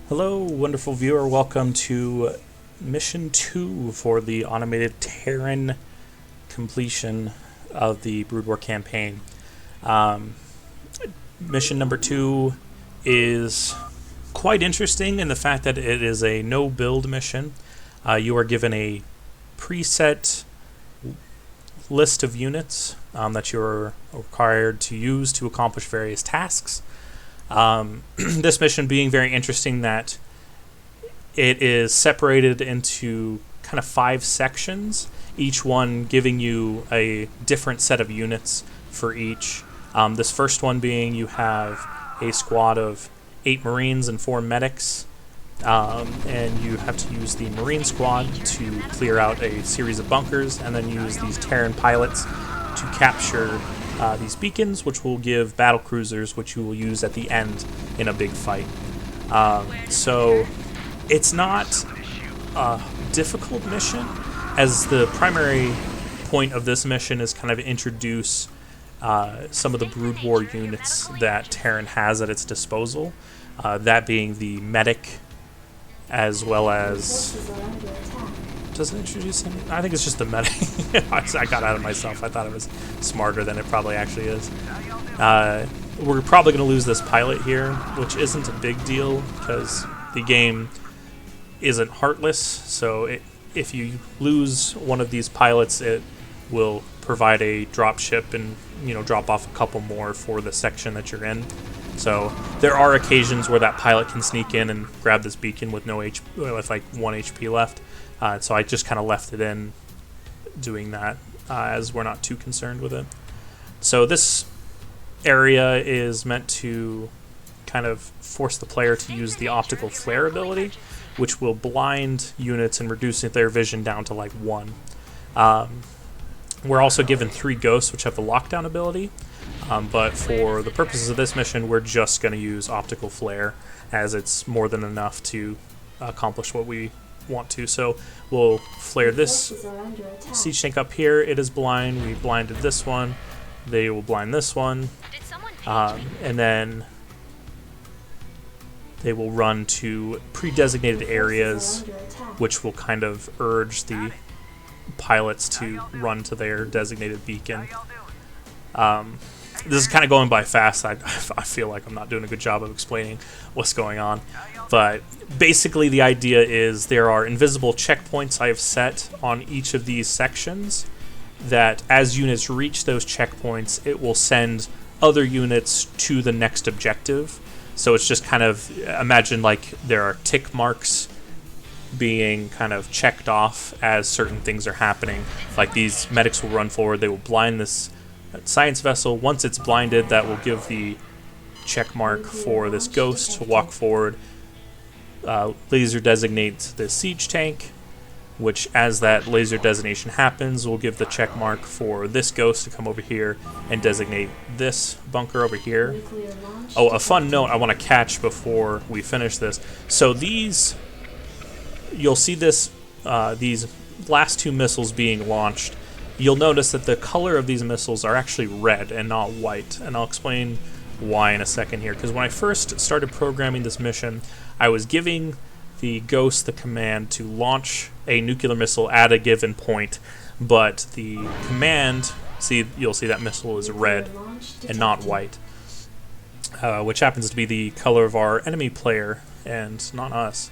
Hello, wonderful viewer. Welcome to Mission 2 for the automated Terran completion of the Broodwar campaign. Mission number 2 is quite interesting in the fact that it is a no-build mission. You are given a preset list of units that you're required to use to accomplish various tasks. This mission being very interesting that it is separated into kind of 5 sections, each one giving you a different set of units for each. This first one being you have a squad of 8 Marines and 4 medics, and you have to use the Marine squad to clear out a series of bunkers and then use these Terran pilots to capture these beacons, which will give battle cruisers, which you will use at the end in a big fight. So it's not a difficult mission, as the primary point of this mission is kind of introduce some of the Broodwar units that Terran has at its disposal, that being the medic, as well as... Does it introduce any? I think it's just the medic. I got out of myself. I thought it was smarter than it probably actually is. We're probably going to lose this pilot here, which isn't a big deal because the game isn't heartless. So if you lose one of these pilots, it will provide a drop ship and drop off a couple more for the section that you're in. So there are occasions where that pilot can sneak in and grab this beacon with with like 1 HP left. So I just kind of left it in doing that as we're not too concerned with it. So this area is meant to kind of force the player to use the optical flare ability, which will blind units and reduce their vision down to like 1. We're also given 3 ghosts, which have the lockdown ability. But for the purposes of this mission, we're just going to use optical flare, as it's more than enough to accomplish what we want to. So we'll flare this siege tank up here. It is blind. We blinded this one. They will blind this one. And then they will run to pre-designated areas, which will kind of urge the pilots to run to their designated beacon. This is kind of going by fast. I feel like I'm not doing a good job of explaining what's going on. But basically the idea is there are invisible checkpoints I have set on each of these sections that as units reach those checkpoints, it will send other units to the next objective. So it's just kind of, imagine like there are tick marks being kind of checked off as certain things are happening. Like these medics will run forward, they will blind this science vessel. Once it's blinded, that will give the check mark for this ghost to walk forward. Laser designates the siege tank, which as that laser designation happens will give the check mark for this ghost to come over here and designate this bunker over here. Oh, a fun note I want to catch before we finish this. So these, you'll see this, these last 2 missiles being launched. You'll notice that the color of these missiles are actually red and not white, and I'll explain why in a second here. Because when I first started programming this mission, I was giving the Ghost the command to launch a nuclear missile at a given point, but the command, you'll see that missile is red and not white, which happens to be the color of our enemy player and not us.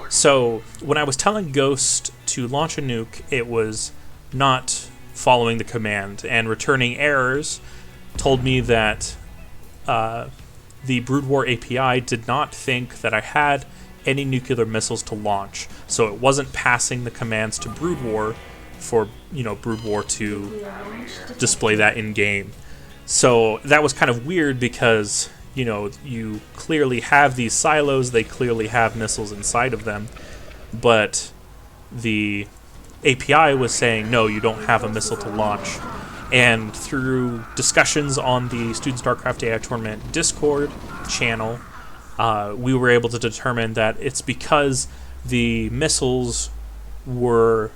So when I was telling Ghost to launch a nuke, it was not following the command, and returning errors told me that the Broodwar API did not think that I had any nuclear missiles to launch, so it wasn't passing the commands to Broodwar for Broodwar to display that in game. So that was kind of weird because you clearly have these silos, they clearly have missiles inside of them, but the API was saying, no, you don't have a missile to launch. And through discussions on the Student Starcraft AI Tournament Discord channel, we were able to determine that it's because the missiles were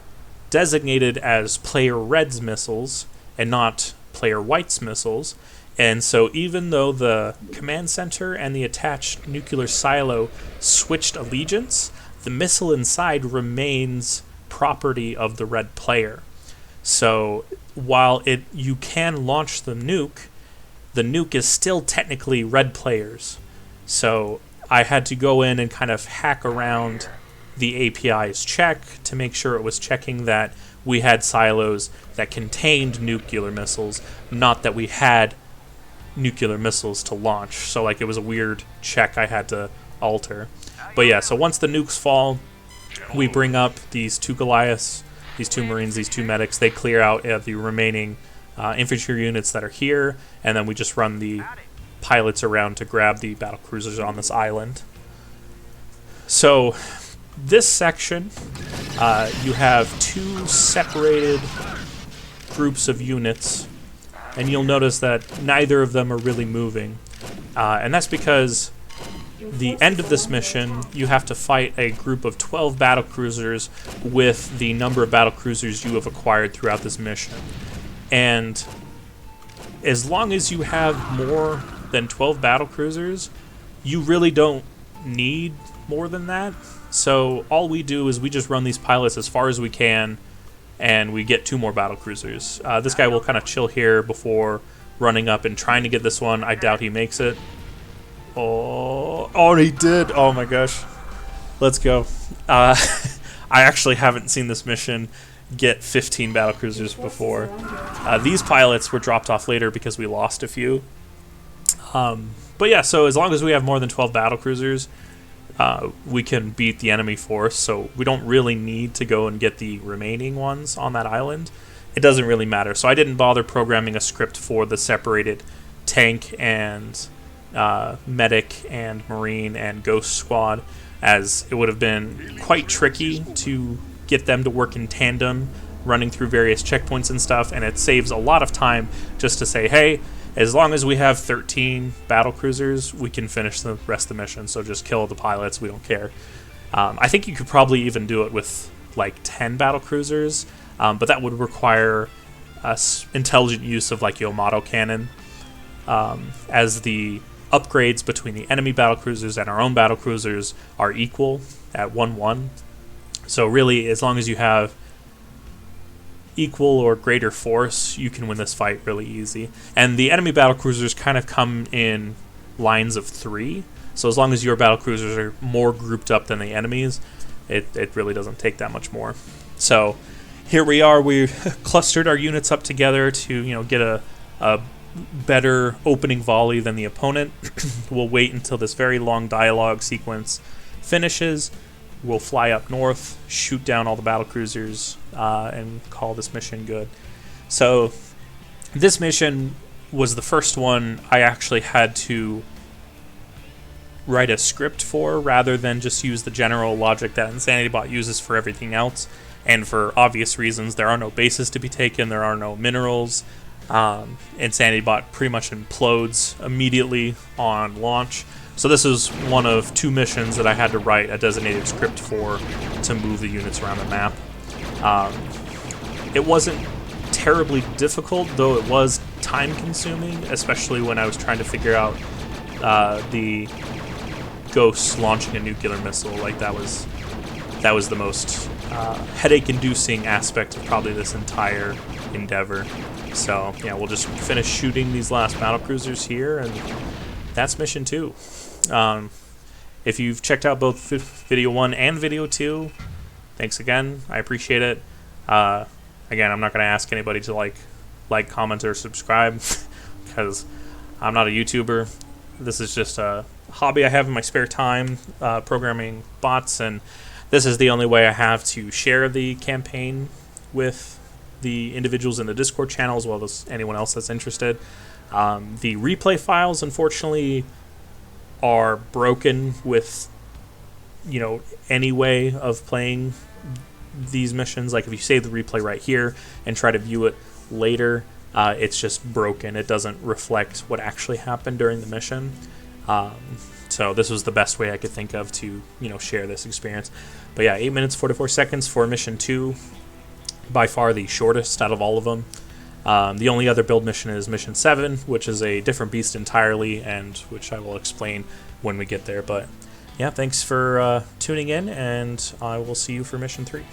designated as player red's missiles and not player white's missiles, And so even though the command center and the attached nuclear silo switched allegiance, the missile inside remains property of the red player. So while you can launch the nuke is still technically red players. So I had to go in and kind of hack around the API's check to make sure it was checking that we had silos that contained nuclear missiles, not that we had nuclear missiles to launch. So like it was a weird check I had to alter. But yeah, so once the nukes fall, we bring up these 2 Goliaths, these 2 Marines, these 2 medics. They clear out the remaining infantry units that are here, and then we just run the pilots around to grab the battle cruisers on this island. So this section, you have 2 separated groups of units, and you'll notice that neither of them are really moving. And that's because the end of this mission, you have to fight a group of 12 battle cruisers with the number of battle cruisers you have acquired throughout this mission. And as long as you have more than 12 battle cruisers, you really don't need more than that. So all we do is we just run these pilots as far as we can, and we get 2 more battle cruisers. This guy will kind of chill here before running up and trying to get this one. I doubt he makes it. Oh, he did. Oh my gosh. Let's go. I actually haven't seen this mission get 15 battlecruisers before. These pilots were dropped off later because we lost a few. But yeah, so as long as we have more than 12 battlecruisers, we can beat the enemy force, so we don't really need to go and get the remaining ones on that island. It doesn't really matter. So I didn't bother programming a script for the separated tank and medic and marine and ghost squad, as it would have been quite tricky to get them to work in tandem running through various checkpoints and stuff, and it saves a lot of time just to say, hey, as long as we have 13 battle cruisers, we can finish the rest of the mission, so just kill the pilots, we don't care. I think you could probably even do it with like 10 battle cruisers, but that would require intelligent use of like Yamato cannon, as the upgrades between the enemy battlecruisers and our own battlecruisers are equal at 1-1. So really, as long as you have equal or greater force, you can win this fight really easy. And the enemy battlecruisers kind of come in lines of 3. So as long as your battlecruisers are more grouped up than the enemies, it really doesn't take that much more. So here we are. We've clustered our units up together to get a better opening volley than the opponent. We'll wait until this very long dialogue sequence finishes. We'll fly up north, shoot down all the battlecruisers, and call this mission good. So this mission was the first one I actually had to write a script for, rather than just use the general logic that insanitybot uses for everything else. And for obvious reasons, there are no bases to be taken, there are no minerals. insanitybot pretty much implodes immediately on launch. So this is one of 2 missions that I had to write a designated script for to move the units around the map. It wasn't terribly difficult, though it was time-consuming, especially when I was trying to figure out the ghosts launching a nuclear missile. Like that was the most headache-inducing aspect of probably this entire endeavor. So yeah, we'll just finish shooting these last battlecruisers here, and that's mission 2. If you've checked out both video 1 and video 2, thanks again. I appreciate it. Again, I'm not going to ask anybody to like, comment, or subscribe because I'm not a YouTuber. This is just a hobby I have in my spare time, programming bots, and this is the only way I have to share the campaign with the individuals in the Discord channel, as well as anyone else that's interested. The replay files, unfortunately, are broken with any way of playing these missions. Like if you save the replay right here and try to view it later, it's just broken. It doesn't reflect what actually happened during the mission. So this was the best way I could think of to share this experience. But yeah, 8 minutes 44 seconds for mission 2, by far the shortest out of all of them. The only other build mission is Mission 7, which is a different beast entirely, and which I will explain when we get there. But yeah, thanks for tuning in, and I will see you for Mission 3.